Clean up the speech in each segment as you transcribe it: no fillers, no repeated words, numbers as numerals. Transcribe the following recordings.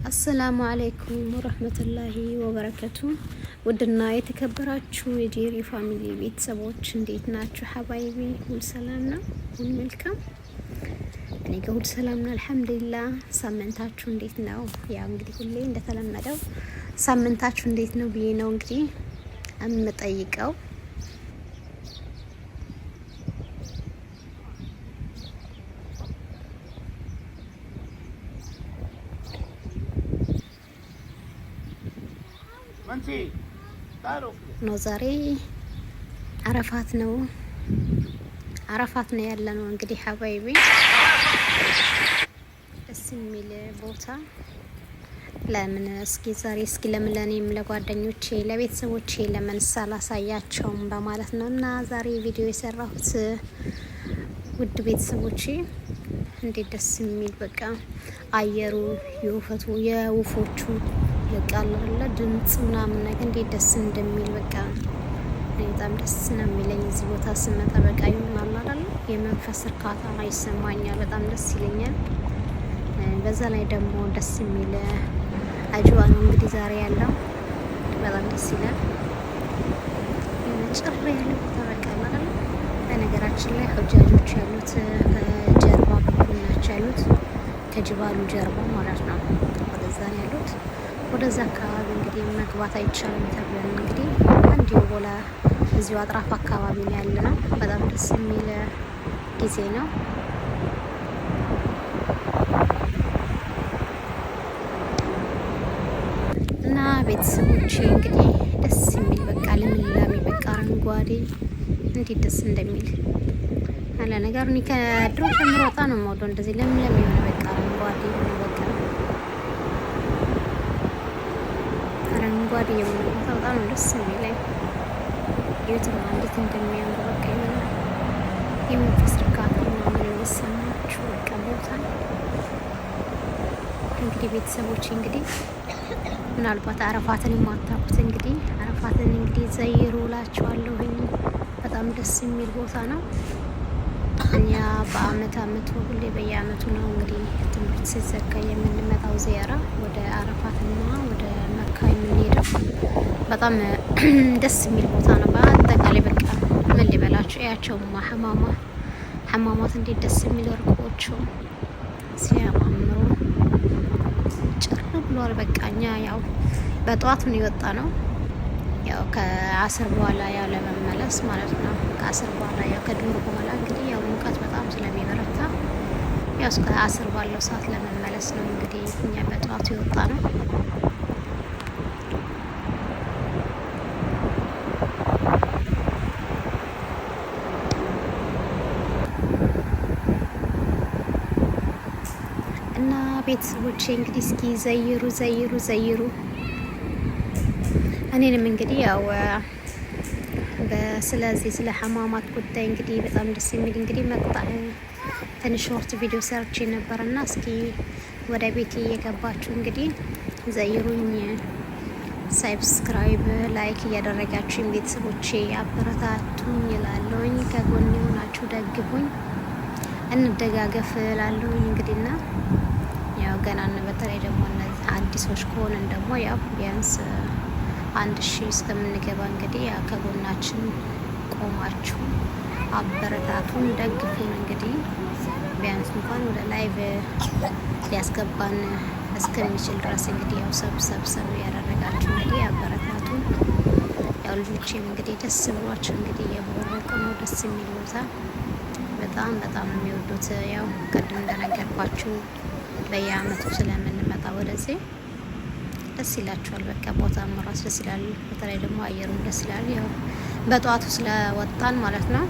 አሰላሙ አለይኩም ወረህመቱላሂ ወበረከቱ። ውድና የተከበራችሁ የጄሪ ፋሚሊ ቤተሰቦች እንዴት ናችሁ? ሀባይቢ ሁሉ ሰላም ነው? ሁሉ መልካም? እኔ ጋር ሁሉ ሰላም ነው አልሐምዱሊላህ። ሳምንታችሁ እንዴት ነው? ያው እንግዲህ ሁሌ እንደተለመደው ሳምንታችሁ እንዴት ነው ብዬ ነው እንግዲህ የምጠይቀው። ነው ዛሬ አረፋት ነው ያለ ነው እንግዲህ ሀባይቢ ደስ የሚል ቦታ ለምን እስኪ ለምን ለኔም ለጓደኞቼ ለቤተሰቦቼ ለምን ሳላሳያቸውም በማለት ነው እና ዛሬ ቪዲዮ የሰራሁት ውድ ቤተሰቦቼ እንዴት ደስ የሚል በቃ አየሩ የወፎቹ የቃላለ ድምጽ ምናምን ነገር እንዴት ደስ እንደሚል በቃ በጣም ደስ ነው የሚለኝ። እዚህ ቦታ ስመጣ በቃ ይሆናል አይደል የመንፈስ እርካታ ይሰማኛል። በጣም ደስ ይለኛል። በዛ ላይ ደግሞ ደስ የሚል አጅዋ ነው እንግዲህ ዛሬ ያለው በጣም ደስ ይላል። ጭር ያለ ቦታ በቃ አይደል። በነገራችን ላይ ሁጃጆች ያሉት ጀርባ በኩል ናቸው ያሉት ከጅባሉ ጀርባ ማለት ነው። ወደዛ ነው ያሉት። ወደዛ አካባቢ እንግዲህ መግባት አይቻልም ተብለን እንግዲህ አንድ ቦላ እዚሁ አጥራፍ አካባቢ ነው ያለነው። በጣም ደስ የሚል ጊዜ ነው እና ቤተሰቦቼ እንግዲህ ደስ የሚል በቃ ልምላሜ በቃ አረንጓዴ እንዴት ደስ እንደሚል አለ ነገር እኔ ከድሮ ጀምሮ ወጣ ነው የምወደው እንደዚህ ለምለም የሆነ በቃ አረንጓዴ የሆነ በቃ አረንጓዴ የሆነ ቦታ በጣም ነው ደስ የሚለኝ። የትም እንዴት እንደሚያምር በቃ የመንፈስ እርካታ ምናምን የሚሰማችሁ በቃ ቦታ እንግዲህ ቤተሰቦች እንግዲህ ምናልባት አረፋትን የማታውቁት እንግዲህ አረፋትን እንግዲህ ዘይሩ እላችኋለሁኝ። በጣም ደስ የሚል ቦታ ነው። እኛ በአመት ሁሌ በየአመቱ ነው እንግዲህ ትምህርት ሲዘጋ የምንመጣው ዚያራ ወደ አረፋትና ወደ መካ የምንሄደው። በጣም ደስ የሚል ቦታ ነው። በአጠቃላይ በቃ ምን ሊበላችሁ ያቸውማ ሐማማት እንዴት ደስ የሚል እርቆቹ ሲያማምሩ ጭር ብሏል። በቃ እኛ ያው በጠዋት ነው የወጣ ነው ያው ከአስር በኋላ ያው ለመመለስ ማለት ነው። ከአስር በኋላ ያው ከዱር በኋላ እንግዲህ ያው ሙቀት በጣም ስለሚበረታ ያው እስከ አስር ባለው ሰዓት ለመመለስ ነው እንግዲህ እኛ በጠዋቱ የወጣ ነው። እና ቤተሰቦቼ እንግዲህ እስኪ ዘይሩ እኔንም እንግዲህ ያው ስለዚህ ስለ ሐማማት ጉዳይ እንግዲህ በጣም ደስ የሚል እንግዲህ መቅጣዕ ትንሽ ሾርት ቪዲዮ ሰርቼ ነበርና እስኪ ወደ ቤቴ እየገባችሁ እንግዲህ ዘይሩኝ፣ ሳብስክራይብ ላይክ እያደረጋችሁኝ ቤተሰቦቼ አበረታቱኝ እላለሁኝ። ከጎን ሆናችሁ ደግፉኝ፣ እንደጋገፍ እላለሁኝ እንግዲህና ያው ገና በተለይ ደግሞ እነዚህ አዲሶች ከሆነን ደግሞ ያው ቢያንስ 1000 እስከምንገባ እንግዲህ ያው ከጎናችን ቆማችሁ አበረታቱን ደግፉን። እንግዲህ ቢያንስ እንኳን ወደ ላይቭ ሊያስገባን እስከሚችል ድረስ እንግዲህ ያው ሰብሰብ ያደረጋችሁ እንግዲህ አበረታቱን። ያው ልጆቼም እንግዲህ ደስ ብሏቸው እንግዲህ የቦረቁ ነው ደስ የሚል ቦታ በጣም የሚወዱት ያው ቅድም እንደነገርኳችሁ በየአመቱ ስለምንመጣ ወደዚህ ደስ ይላችኋል። በቃ ቦታ ራስ ደስ ይላል። በተለይ ደግሞ አየሩም ደስ ይላል። ያው በጠዋቱ ስለወጣን ማለት ነው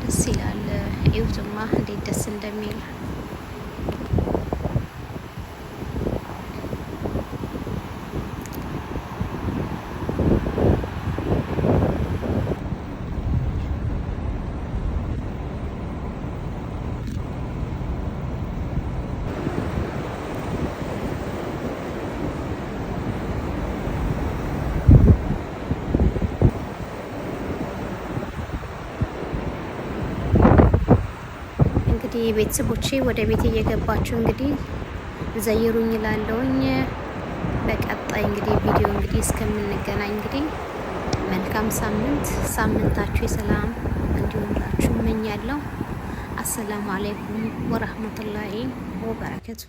ደስ ይላል። እዩትማ እንዴት ደስ እንደሚል ቤተሰቦቼ ወደ ቤት እየገባችሁ እንግዲህ ዘይሩኝ እላለሁኝ። በቀጣይ እንግዲህ ቪዲዮ እንግዲህ እስከምንገናኝ እንግዲህ መልካም ሳምንታችሁ የሰላም እንዲሆንላችሁ እመኛለሁ። አሰላሙ አለይኩም ወራህመቱላሂ ወበረከቱ።